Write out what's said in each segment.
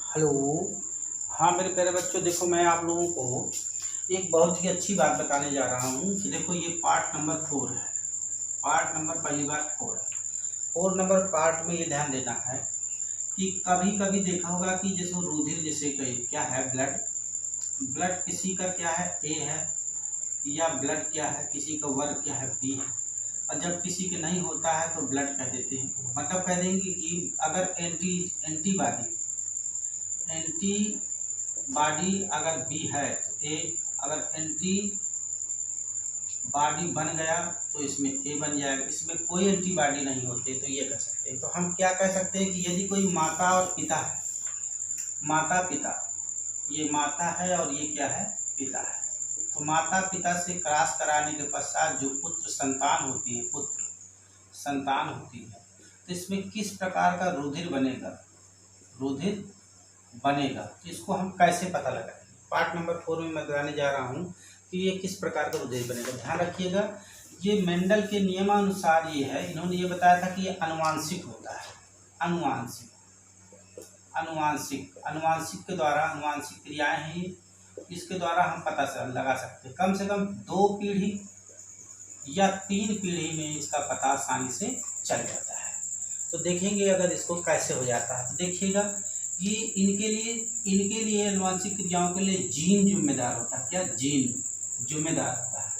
Hello. हाँ मेरे प्यारे बच्चों, देखो मैं आप लोगों को एक बहुत ही अच्छी बात बताने जा रहा हूँ कि देखो ये पार्ट नंबर 4 है। पार्ट नंबर पहली बात 4 है। 4 नंबर पार्ट में ये ध्यान देना है कि कभी कभी देखा होगा कि जैसे रुधिर, जैसे कहीं क्या है, ब्लड। ब्लड किसी का क्या है, ए है, या ब्लड क्या है, किसी का वर्ग क्या है, बी है। और जब किसी के नहीं होता है तो ब्लड कह देते हैं। मतलब कह देंगे कि अगर एंटीबॉडी एंटीबॉडी अगर बी है तो ए, अगर एंटी बॉडी बन गया तो इसमें ए बन जाएगा। इसमें कोई एंटीबॉडी नहीं होते तो ये कह सकते हैं। तो हम क्या कह सकते हैं कि यदि कोई माता और पिता है, माता पिता, ये माता है और ये क्या है, पिता है, तो माता पिता से क्रॉस कराने के पश्चात जो पुत्र संतान होती है, पुत्र संतान होती है, तो इसमें किस प्रकार का रुधिर बनेगा, रुधिर बनेगा। तो इसको हम कैसे पता लगाएंगे, पार्ट नंबर 4 में मैं बताने जा रहा हूँ कि ये किस प्रकार का रुधिर बनेगा। ध्यान रखिएगा, ये मेंडल के नियमानुसार ये है, इन्होंने ये बताया था कि ये अनुवांशिक होता है। अनुवांशिक अनुवांशिक अनुवांशिक के द्वारा, अनुवांशिक क्रियाएं हैं, इसके द्वारा हम पता लगा सकते हैं। कम से कम 2 पीढ़ी या 3 पीढ़ी में इसका पता आसानी से चल जाता है। तो देखेंगे अगर इसको कैसे हो जाता है। तो देखिएगा, ये इनके लिए अनुवांशिक क्रियाओं के लिए जीन जिम्मेदार होता है। क्या जीन जिम्मेदार होता है,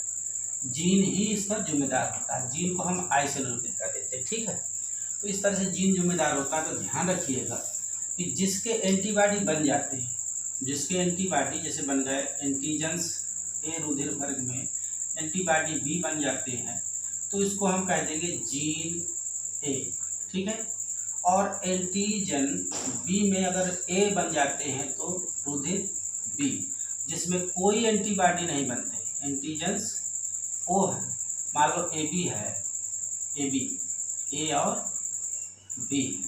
जीन ही इसका जिम्मेदार होता है। जीन को हम आई से निरूपित कर देते हैं, ठीक है। तो इस तरह से जीन जिम्मेदार होता है। तो ध्यान रखिएगा कि जिसके एंटीबॉडी बन जाते हैं, जिसके एंटीबॉडी जैसे बन गए एंटीजेंस ए रुधिर वर्ग में, एंटीबॉडी बी बन जाते हैं, तो इसको हम कह देंगे जीन ए, ठीक है। और एंटीजन बी में अगर ए बन जाते हैं तो रुधिर बी, जिसमें कोई एंटीबॉडी नहीं बनते, एंटीजेंस ओ है, मान लो ए बी है, ए बी, ए और बी,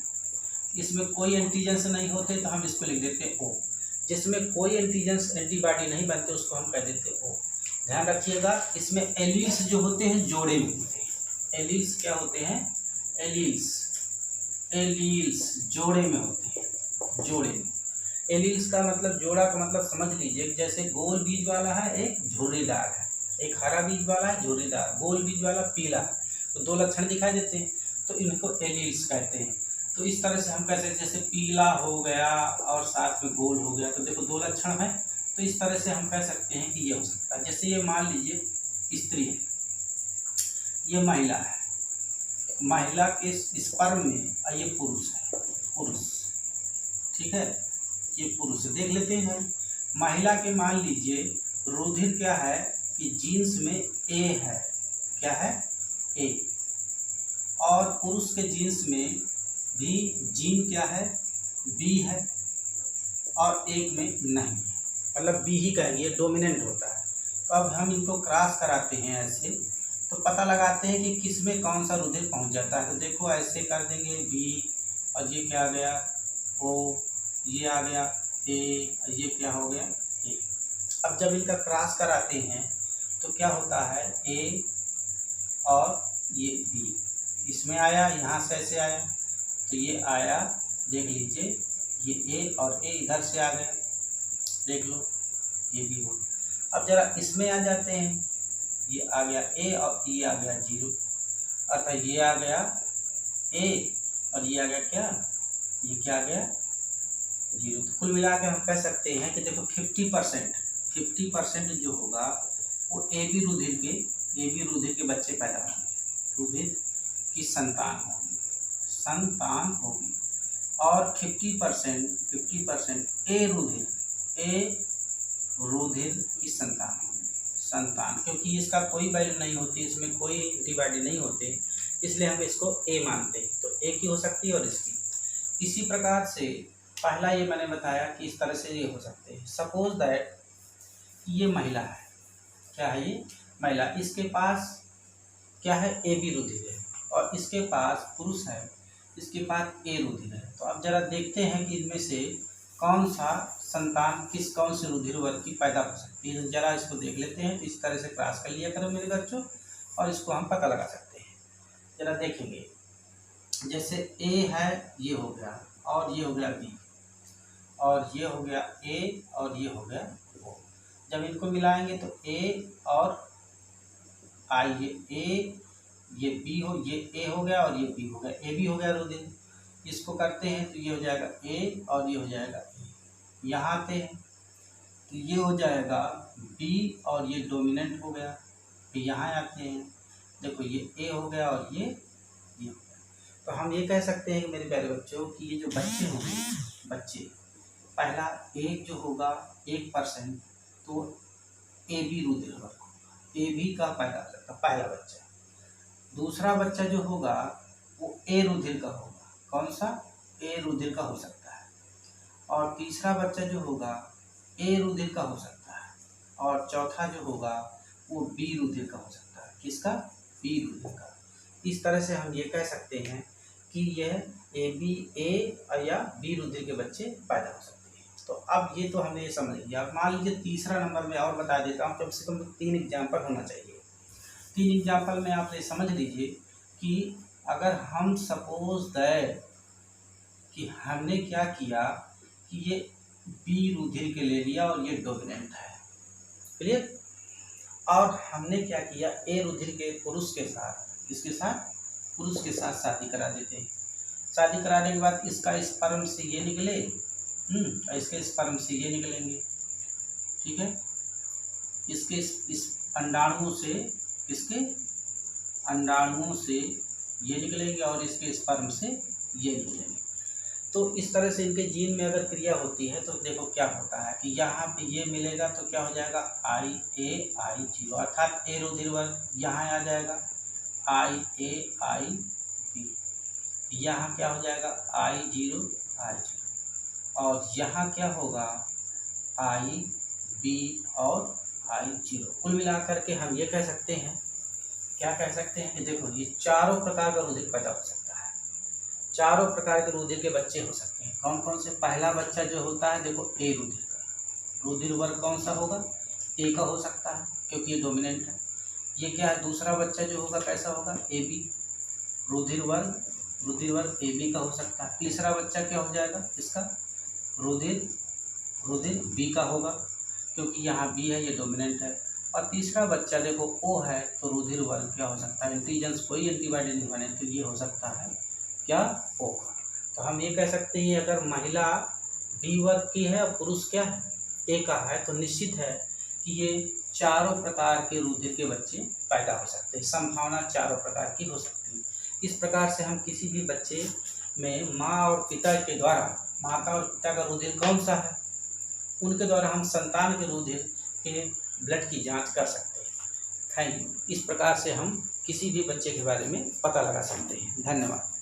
इसमें कोई एंटीजेंस नहीं होते तो हम इसको लिख देते ओ। जिसमें कोई एंटीजेंस एंटीबॉडी नहीं बनते उसको हम कह देते ओ। ध्यान रखिएगा, इसमें एलील्स जो होते हैं जोड़े में होते हैं। एलील्स क्या होते हैं, एलील्स एलील्स जोड़े में होते हैं, जोड़े में। एलील्स का मतलब, जोड़ा का मतलब समझ लीजिए, जैसे गोल बीज वाला है, एक झुर्रीदार है, एक हरा बीज वाला है झुर्रीदार, गोल बीज वाला पीला है, तो 2 लक्षण दिखाई देते हैं, तो इनको एलील्स कहते हैं। तो इस तरह से हम कह सकते हैं, जैसे पीला हो गया और साथ में गोल हो गया, तो देखो 2 लक्षण है। तो इस तरह से हम कह सकते हैं कि ये हो सकता है। जैसे ये मान लीजिए स्त्री है, ये महिला है, महिला के स्पर्म में, और ये पुरुष है, पुरुष, ठीक है, ये पुरुष है। देख लेते हैं, महिला के मान लीजिए रुधिर क्या है कि जीन्स में ए है, क्या है, ए, और पुरुष के जीन्स में भी जीन क्या है, बी है, और एक में नहीं है, मतलब बी ही कहेंगे, डोमिनेंट होता है। तो अब हम इनको क्रॉस कराते हैं ऐसे, तो पता लगाते हैं कि किस में कौन सा रुधिर पहुंच जाता है। तो देखो ऐसे कर देंगे बी, और ये क्या आ गया, ओ, ये आ गया ए, और ये क्या हो गया, ए। अब जब इनका क्रॉस कराते हैं तो क्या होता है, ए और ये बी, इसमें आया, यहाँ से ऐसे आया, तो ये आया, देख लीजिए, ये ए और ए इधर से आ गए, देख लो, ये भी हो। अब जरा इसमें आ जाते हैं, ये आ गया ए और ये आ गया 0, अर्थात ये आ गया ए और ये आ गया क्या, ये क्या आ गया, 0। तो कुल मिला के हम कह सकते हैं कि देखो 50% जो होगा वो ए बी रुधिर के बच्चे पैदा होंगे, रुधिर की संतान होगी, और 50% ए रुधिर की संतान, क्योंकि इसका कोई वैल्यू नहीं होती, इसमें कोई एंटीबॉडी नहीं होते, इसलिए हम इसको ए मानते हैं। तो ए की हो सकती है और इसकी। इसी प्रकार से पहला ये मैंने बताया कि इस तरह से ये हो सकते हैं। सपोज दैट ये महिला है, क्या है, ये महिला, इसके पास क्या है, ए बी रुधिर है, और इसके पास पुरुष है, इसके पास ए रुधिर है। तो अब जरा देखते हैं कि इनमें से कौन सा संतान कौन से रुधिर वर्ग की पैदा हो सकती है। जरा इसको देख लेते हैं। तो इस तरह से क्रॉस कर लिया करो मेरे बच्चों, और इसको हम पता लगा सकते हैं। जरा देखेंगे, जैसे ए है, ये हो गया, और ये हो गया बी, और ये हो गया ए और ये हो गया ओ। जब इनको मिलाएंगे तो ए और आई, ये बी हो, ये ए हो गया और ये बी हो गया, ए बी हो गया रुधिर। इसको करते हैं तो ये हो जाएगा ए और ये हो जाएगा ए। यहाँ आते हैं तो ये हो जाएगा बी और ये डोमिनेंट हो गया। फिर यहाँ आते हैं, देखो ये ए हो गया और ये हो गया। तो हम ये कह सकते हैं कि मेरे प्यारे बच्चों कि ये जो बच्चे होंगे, बच्चे पहला एक जो होगा 1%, तो ए बी रुधिर वर्ग होगा, ए बी का पैदा हो सकता पहला बच्चा। दूसरा बच्चा जो होगा वो ए रुधिर का होगा, कौन सा, ए रुधिर का हो सकता है। और तीसरा बच्चा जो होगा ए रुधिर का हो सकता है। और चौथा जो होगा वो बी रुधिर का हो सकता है, किसका, बी रुधिर का। इस तरह से हम ये कह सकते हैं कि यह ए बी ए या बी रुधिर के बच्चे पैदा हो सकते हैं। तो अब ये तो हमने ये समझ लिया। अब मान लीजिए तीसरा नंबर में और बता देता हूँ, कम से कम 3 एग्जाम्पल होना चाहिए। 3 एग्जाम्पल में आप ये समझ लीजिए कि अगर हम सपोज दैट कि हमने क्या किया कि ये बी रुधिर के ले लिया और ये डोमिनेंट है, क्लियर। और हमने क्या किया, ए रुधिर के पुरुष के साथ, किसके साथ, पुरुष के साथ शादी करा देते हैं। शादी कराने के बाद इसका स्पर्म से ये निकले और इसके स्पर्म से ये निकलेंगे, ठीक है। इसके इस अंडाणुओं से, किसके अंडाणुओं से ये निकलेंगे और इसके स्पर्म से ये निकलेंगे। तो इस तरह से इनके जीन में अगर क्रिया होती है तो देखो क्या होता है कि यहाँ पे ये मिलेगा तो क्या हो जाएगा आई ए आई जीरो, अर्थात ए रुधिर वर्ग यहाँ आ जाएगा आई ए आई बी, यहाँ क्या हो जाएगा आई जीरो, और यहाँ क्या होगा आई बी और आई जीरो। कुल मिलाकर के हम ये कह सकते हैं, क्या कह सकते हैं कि देखो ये चारों प्रकार का रुधिर पैदा हो सकता है, चारों प्रकार के रुधिर के बच्चे हो सकते हैं। कौन कौन से, पहला बच्चा जो होता है देखो ए रुधिर का, रुधिर वर्ग कौन सा होगा, ए का हो सकता है क्योंकि ये डोमिनेंट है। ये क्या है, दूसरा बच्चा जो होगा कैसा होगा, ए बी, रुधिर वर्ग ए बी का हो सकता है। तीसरा बच्चा क्या हो जाएगा इसका, रुधिर बी का होगा क्योंकि यहाँ बी है, ये डोमिनेंट है। और तीसरा बच्चा देखो ओ है तो रुधिर वर्ग क्या हो सकता है, एंटीजेंस कोई एंटीबॉडी नहीं बने तो ये हो सकता है क्या, ओ का। तो हम ये कह सकते हैं अगर महिला बी वर्ग की है और पुरुष क्या है, ए का है, तो निश्चित है कि ये चारों प्रकार के रुधिर के बच्चे पैदा हो सकते हैं। संभावना चारों प्रकार की हो सकती है। इस प्रकार से हम किसी भी बच्चे में माँ और पिता के द्वारा, माता और पिता का रुधिर कौन सा है, उनके द्वारा हम संतान के रुधिर के ब्लड की जांच कर सकते हैं। Thank you. इस प्रकार से हम किसी भी बच्चे के बारे में पता लगा सकते हैं। धन्यवाद।